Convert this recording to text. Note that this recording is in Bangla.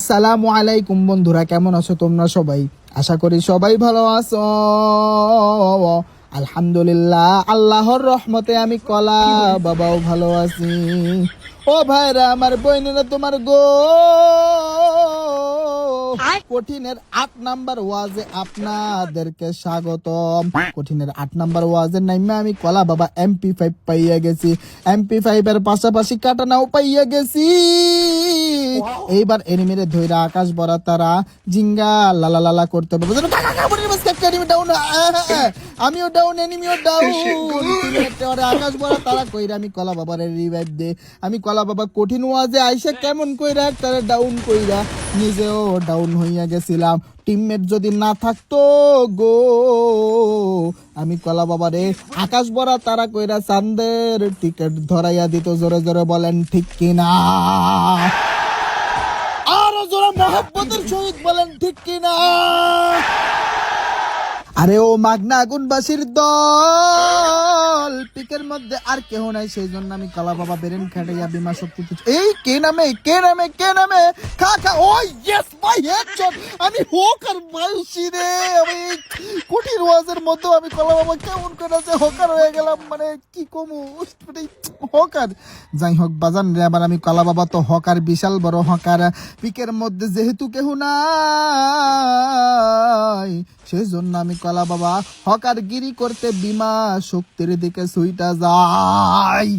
সালামু আলাইকুম বন্ধুরা, কেমন আছো তোমরা সবাই? আশা করি সবাই ভালো আছো। আলহামদুলিল্লাহ, আল্লাহর রহমতে আমি কলা বাবাও ভালো আছি। ও ভাইরা আমার, বইনেরা তোমার গো, কঠিনের 8 নাম্বার ওয়াজে আপনাদেরকে স্বাগতম। কঠিনের 8 নাম্বার ওয়াজের নামে আমি কলা বাবা MP5 পাইয়া গেছি। MP5 এর পাশাপাশি কাটানাও পাইয়া গেছি। এইবার এনিমিরে ধইরা আকাশ ভরা তারা জিঙ্গা লালা লালা করতে পারবো। আমিও ডাউন, এনিমিও ডাউন, আকাশ ভরা তারা কইরা আমি কলা বাবার রিভাইভ দে। আমি কলা বাবা কঠিন ওয়াজে আইসা কেমন কইরা তারা ডাউন কইরা নিজেও ডাউন হইয়া গেছিলাম। টিমমেট যদি না থাকতো গো, আমি কলা বাবারে আকাশ ভরা তারা কইরা চান্দের টিকিট ধরাইয়া দিত। জোরে জোরে বলেন ঠিক কিনা? আরো জোরে মহব্বতের সহিত বলেন ঠিক কিনা? আরে ও মাগনা আগুনবাসীর দল, পিকের মধ্যে আর কেহ নাই, সেই জন্য আমি কলা বাবা বেরেন খাটাইয়া বিমা শক্তি। এই কে নামে খা খা। ও ইয়েস ভাই, হেডশট। আমি হকার বলছি রে। আমি কুটির ওয়াজের মতো আমি কলা বাবা কেমন করে আছে হকার হয়ে গেলাম, মানে কি কমু, মানে হকার। যাই হোক বাজান রে, আবার আমি কলা বাবা তো হকার, বিশাল বড় হকার। পিকের মধ্যে যেহেতু কেহ নাই, সেই জন্য আমি কলা বাবা হকার গিরি করতে বিমা শক্তির দিকে সুইটা যাই।